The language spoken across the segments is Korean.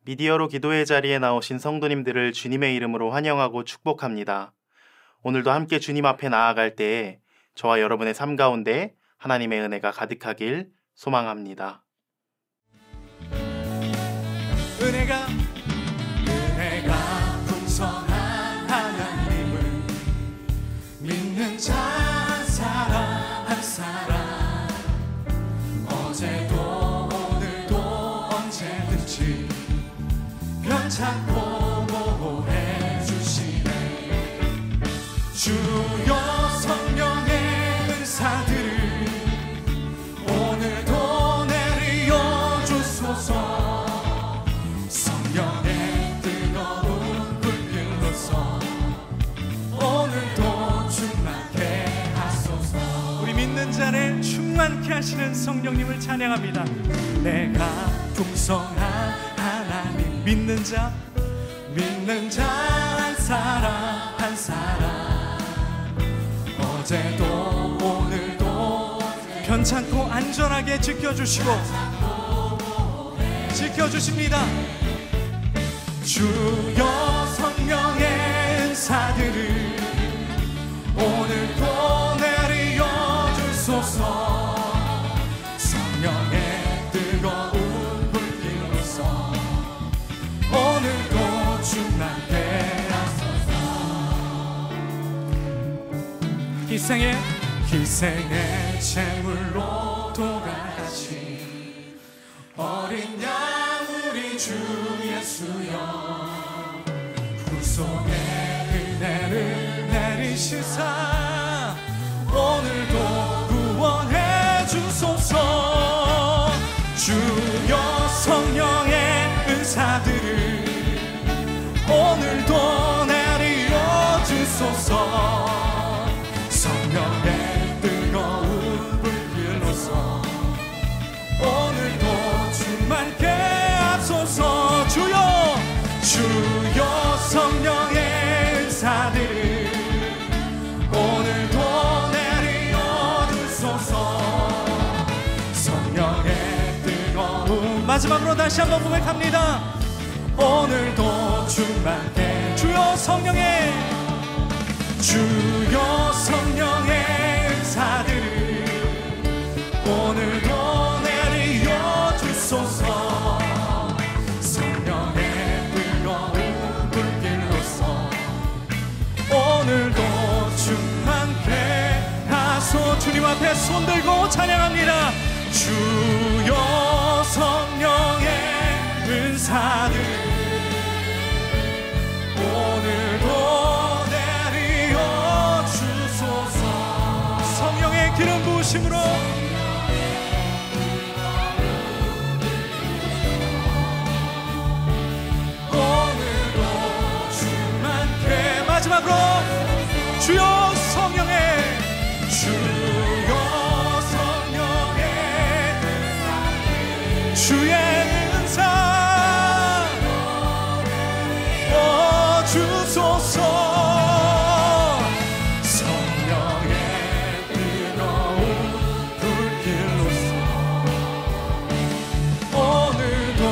미디어로 기도의 자리에 나오신 성도님들을 주님의 이름으로 환영하고 축복합니다. 오늘도 함께 주님 앞에 나아갈 때에 저와 여러분의 삶 가운데 하나님의 은혜가 가득하길 소망합니다. 은혜가 풍성한 하나님을 믿는 자 한 사람 한 사람, 어제도 오늘도 언제든지 변찮고 보호해 주시네. 주여 성령의 은사들을 오늘도 내려 주소서. 성령의 뜨거운 불길로서 오늘도 충만케 하소서. 우리 믿는 자를 충만케 하시는 성령님을 찬양합니다. 내가 풍성한 하나님, 믿는 자 한 사람 한 사람, 어제도 오늘도 편찮고 안전하게 지켜주시고 지켜주십니다. 주여 성령의 은사들을 오늘도 내려 주소서. 성령의 뜨거운 불길로서 오늘도 충만케 하소서. 희생의 제물로 돌아가신 어린 양 우리 주 예수여, 후손의 은혜를 내리시사 오늘도 구원해 주소서. 주여 성령의 은사들을 오늘도 내려 주소서. 성령의 뜨거운 불길로서 오늘도 충만케 하소서. 주여 성령의 은사들을 오늘도 내려 주소서. 성령의 뜨거운, 마지막으로 다시 한번 고백합니다. 오늘도 충만케. 주여 성령의 은사들을 오늘도 내려 주소서. 성령의 뜨거운 불길로서 오늘도 충만케 하소. 주님 앞에 손들고 찬양합니다. 주여 성령의 은사들 오늘도 내려 주소서. 성령의 기름 부으심으로 오늘도 충만케. 마지막으로 주여 성령의 주의 은사 주소서. 성령의 뜨거운 불길로서 오늘도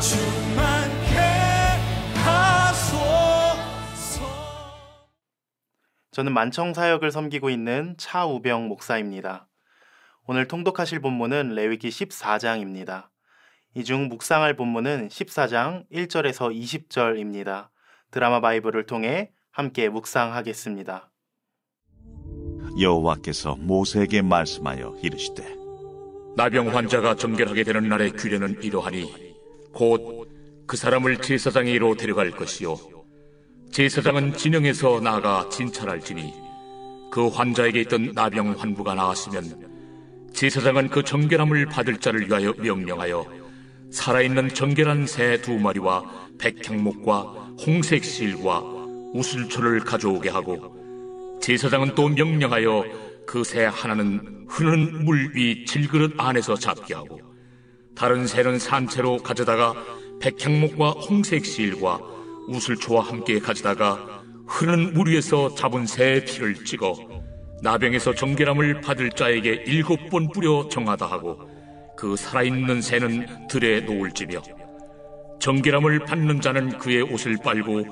충만케 하소서. 저는 만청사역을 섬기고 있는 차우병 목사입니다. 오늘 통독하실 본문은 레위기 14장입니다. 이 중 묵상할 본문은 14장 1절에서 20절입니다. 드라마 바이블을 통해 함께 묵상하겠습니다. 여호와께서 모세에게 말씀하여 이르시되, 나병 환자가 정결하게 되는 날의 규례는 이러하니 곧 그 사람을 제사장에게로 데려갈 것이요, 제사장은 진영에서 나아가 진찰할지니 그 환자에게 있던 나병 환부가 나았으면 제사장은 그 정결함을 받을 자를 위하여 명령하여 살아있는 정결한 새 2마리와 백향목과 홍색 실과 우슬초를 가져오게 하고, 제사장은 또 명령하여 그 새 하나는 흐르는 물 위 질그릇 안에서 잡게 하고, 다른 새는 산채로 가져다가 백향목과 홍색 실과 우슬초와 함께 가져다가 흐르는 물 위에서 잡은 새의 피를 찍어 나병에서 정결함을 받을 자에게 7번 뿌려 정하다 하고, 그 살아있는 새는 들에 놓을지며 정결함을 받는 자는 그의 옷을 빨고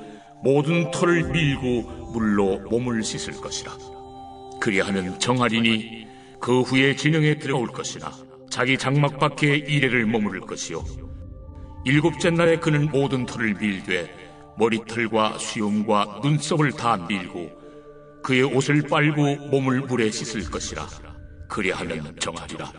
모든 털을 밀고 물로 몸을 씻을 것이라. 그리하면 정하리니 그 후에 진영에 들어올 것이나 자기 장막 밖에 이래를 머무를 것이요, 일곱째 날에 그는 모든 털을 밀되 머리털과 수염과 눈썹을 다 밀고 그의 옷을 빨고 몸을 물에 씻을 것이라. 그리하면 정하리라.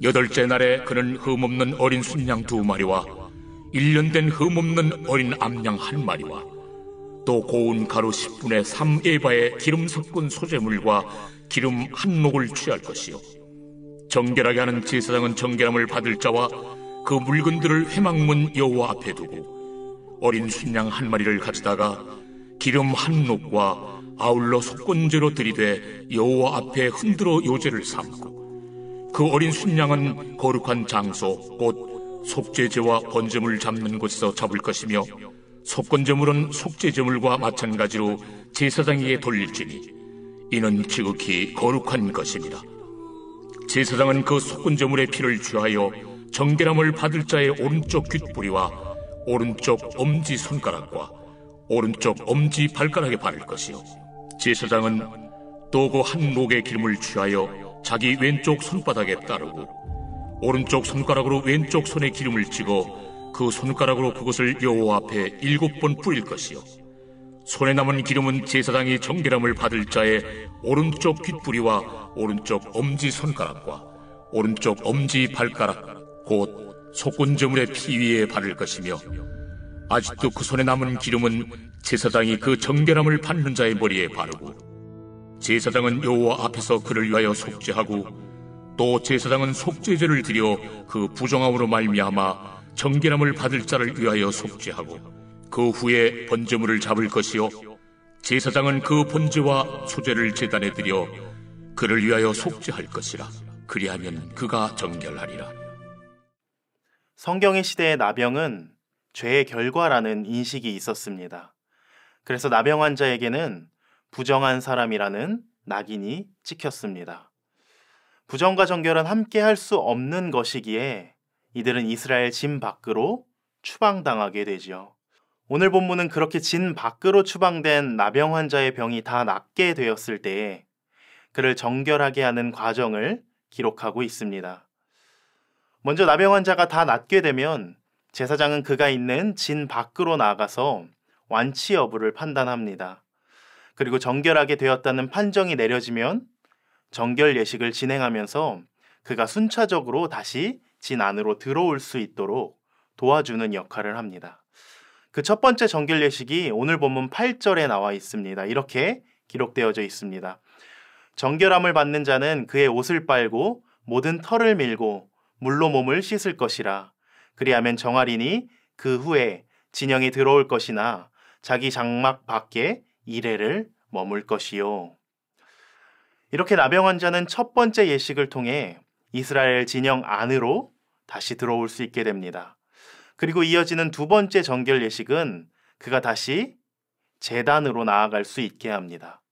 여덟째 날에 그는 흠없는 어린 순양 2마리와 1년 된 흠없는 어린 암양 1마리와 또 고운 가루 10분의 3에바의 기름 섞은 소재물과 기름 1녹을 취할 것이요, 정결하게 하는 제사장은 정결함을 받을 자와 그 물건들을 회막문 여호와 앞에 두고 어린 순양 1마리를 가져다가 기름 1녹과 아울러 속건제로 들이되 여호와 앞에 흔들어 요제를 삼고, 그 어린 순양은 거룩한 장소 곧 속죄제와 번제물 잡는 곳에서 잡을 것이며, 속건제물은 속죄제물과 마찬가지로 제사장에게 돌릴지니 이는 지극히 거룩한 것이니라. 제사장은 그 속건제물의 피를 취하여 정결함을 받을 자의 오른쪽 귓뿌리와 오른쪽 엄지 손가락과 오른쪽 엄지 발가락에 바를 것이요, 제사장은 또 그 1녹의 기름을 취하여 자기 왼쪽 손바닥에 따르고 오른쪽 손가락으로 왼쪽 손에 기름을 찍어 그 손가락으로 그것을 여호와 앞에 7번 뿌릴 것이요, 손에 남은 기름은 제사장이 정결함을 받을 자의 오른쪽 귓뿌리와 오른쪽 엄지 손가락과 오른쪽 엄지 발가락 곧 속건제물의 피 위에 바를 것이며, 아직도 그 손에 남은 기름은 제사장이 그 정결함을 받는 자의 머리에 바르고, 제사장은 여호와 앞에서 그를 위하여 속죄하고, 또 제사장은 속죄제를 드려 그 부정함으로 말미암아 정결함을 받을 자를 위하여 속죄하고 그 후에 번제물을 잡을 것이요, 제사장은 그 번제와 소제를 제단에 드려 그를 위하여 속죄할 것이라. 그리하면 그가 정결하리라. 성경의 시대의 나병은 죄의 결과라는 인식이 있었습니다. 그래서 나병 환자에게는 부정한 사람이라는 낙인이 찍혔습니다. 부정과 정결은 함께 할 수 없는 것이기에 이들은 이스라엘 진 밖으로 추방당하게 되지요. 오늘 본문은 그렇게 진 밖으로 추방된 나병 환자의 병이 다 낫게 되었을 때에 그를 정결하게 하는 과정을 기록하고 있습니다. 먼저 나병 환자가 다 낫게 되면 제사장은 그가 있는 진 밖으로 나아가서 완치 여부를 판단합니다. 그리고 정결하게 되었다는 판정이 내려지면 정결 예식을 진행하면서 그가 순차적으로 다시 진 안으로 들어올 수 있도록 도와주는 역할을 합니다. 그 첫 번째 정결 예식이 오늘 본문 8절에 나와 있습니다. 이렇게 기록되어져 있습니다. 정결함을 받는 자는 그의 옷을 빨고 모든 털을 밀고 물로 몸을 씻을 것이라. 그리하면 정하리니 그 후에 진영이 들어올 것이나 자기 장막 밖에 이래를 머물 것이요. 이렇게 나병 환자는 첫 번째 예식을 통해 이스라엘 진영 안으로 다시 들어올 수 있게 됩니다. 그리고 이어지는 두 번째 정결 예식은 그가 다시 제단으로 나아갈 수 있게 합니다.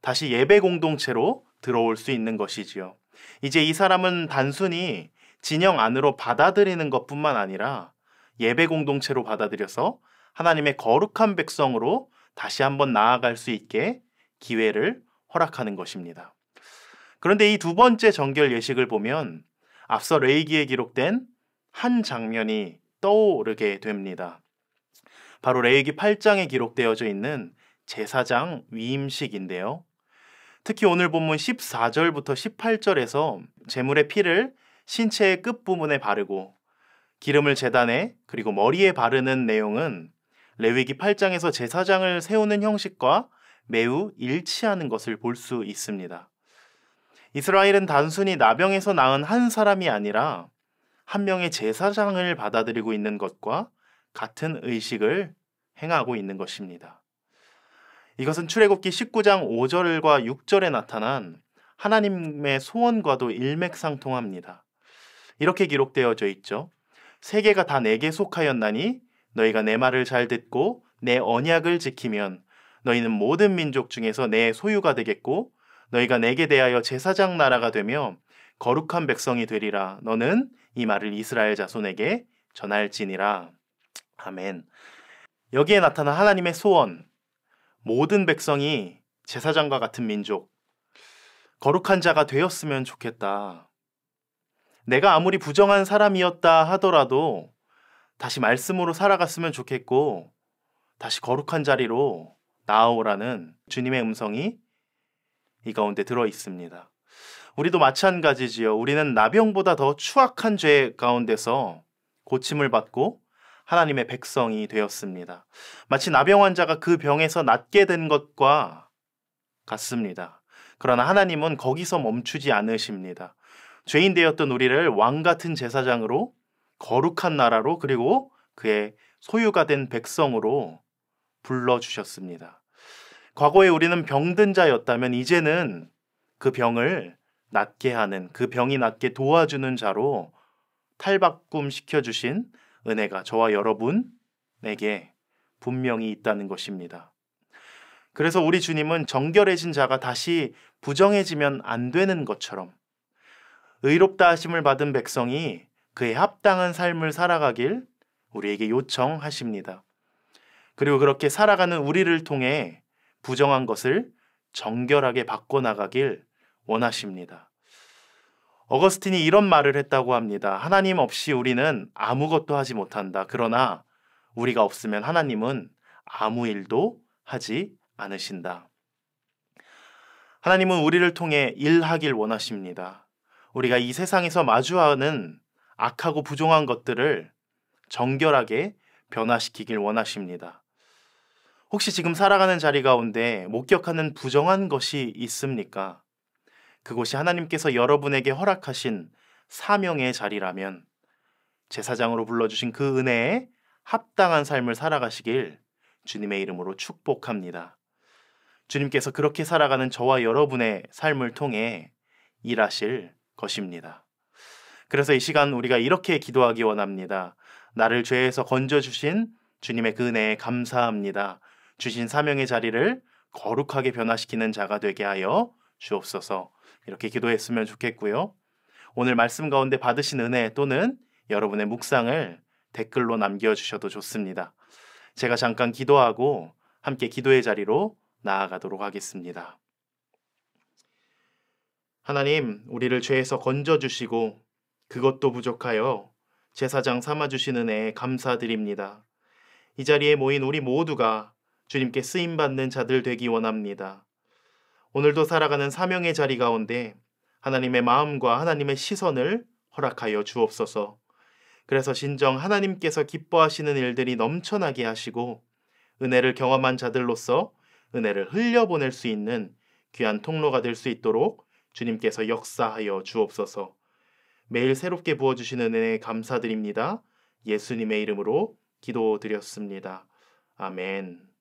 다시 예배 공동체로 들어올 수 있는 것이지요. 이제 이 사람은 단순히 진영 안으로 받아들이는 것뿐만 아니라 예배 공동체로 받아들여서 하나님의 거룩한 백성으로 다시 한번 나아갈 수 있게 기회를 허락하는 것입니다. 그런데 이 두 번째 정결 예식을 보면 앞서 레위기에 기록된 한 장면이 떠오르게 됩니다. 바로 레위기 8장에 기록되어져 있는 제사장 위임식인데요. 특히 오늘 본문 14절부터 18절에서 제물의 피를 신체의 끝부분에 바르고 기름을 제단에 그리고 머리에 바르는 내용은 레위기 8장에서 제사장을 세우는 형식과 매우 일치하는 것을 볼 수 있습니다. 이스라엘은 단순히 나병에서 나은 한 사람이 아니라 한 명의 제사장을 받아들이고 있는 것과 같은 의식을 행하고 있는 것입니다. 이것은 출애굽기 19장 5절과 6절에 나타난 하나님의 소원과도 일맥상통합니다. 이렇게 기록되어져 있죠. 세계가 다 내게 속하였나니 너희가 내 말을 잘 듣고 내 언약을 지키면 너희는 모든 민족 중에서 내 소유가 되겠고 너희가 내게 대하여 제사장 나라가 되며 거룩한 백성이 되리라. 너는 이 말을 이스라엘 자손에게 전할지니라. 아멘. 여기에 나타난 하나님의 소원, 모든 백성이 제사장과 같은 민족, 거룩한 자가 되었으면 좋겠다. 내가 아무리 부정한 사람이었다 하더라도 다시 말씀으로 살아갔으면 좋겠고 다시 거룩한 자리로 나아오라는 주님의 음성이 이 가운데 들어 있습니다. 우리도 마찬가지지요. 우리는 나병보다 더 추악한 죄 가운데서 고침을 받고 하나님의 백성이 되었습니다. 마치 나병 환자가 그 병에서 낫게 된 것과 같습니다. 그러나 하나님은 거기서 멈추지 않으십니다. 죄인 되었던 우리를 왕 같은 제사장으로, 거룩한 나라로, 그리고 그의 소유가 된 백성으로 불러주셨습니다. 과거에 우리는 병든 자였다면 이제는 그 병을 낫게 하는, 그 병이 낫게 도와주는 자로 탈바꿈 시켜주신 은혜가 저와 여러분에게 분명히 있다는 것입니다. 그래서 우리 주님은 정결해진 자가 다시 부정해지면 안 되는 것처럼 의롭다 하심을 받은 백성이 그에 합당한 삶을 살아가길 우리에게 요청하십니다. 그리고 그렇게 살아가는 우리를 통해 부정한 것을 정결하게 바꿔나가길 원하십니다. 어거스틴이 이런 말을 했다고 합니다. 하나님 없이 우리는 아무것도 하지 못한다. 그러나 우리가 없으면 하나님은 아무 일도 하지 않으신다. 하나님은 우리를 통해 일하길 원하십니다. 우리가 이 세상에서 마주하는 악하고 부정한 것들을 정결하게 변화시키길 원하십니다. 혹시 지금 살아가는 자리 가운데 목격하는 부정한 것이 있습니까? 그곳이 하나님께서 여러분에게 허락하신 사명의 자리라면 제사장으로 불러주신 그 은혜에 합당한 삶을 살아가시길 주님의 이름으로 축복합니다. 주님께서 그렇게 살아가는 저와 여러분의 삶을 통해 일하실 것입니다. 그래서 이 시간 우리가 이렇게 기도하기 원합니다. 나를 죄에서 건져주신 주님의 그 은혜에 감사합니다. 주신 사명의 자리를 거룩하게 변화시키는 자가 되게 하여 주옵소서. 이렇게 기도했으면 좋겠고요. 오늘 말씀 가운데 받으신 은혜 또는 여러분의 묵상을 댓글로 남겨주셔도 좋습니다. 제가 잠깐 기도하고 함께 기도의 자리로 나아가도록 하겠습니다. 하나님, 우리를 죄에서 건져주시고 그것도 부족하여 제사장 삼아주신 은혜에 감사드립니다. 이 자리에 모인 우리 모두가 주님께 쓰임받는 자들 되기 원합니다. 오늘도 살아가는 사명의 자리 가운데 하나님의 마음과 하나님의 시선을 허락하여 주옵소서. 그래서 진정 하나님께서 기뻐하시는 일들이 넘쳐나게 하시고 은혜를 경험한 자들로서 은혜를 흘려보낼 수 있는 귀한 통로가 될 수 있도록 주님께서 역사하여 주옵소서. 매일 새롭게 부어주시는 은혜에 감사드립니다. 예수님의 이름으로 기도드렸습니다. 아멘.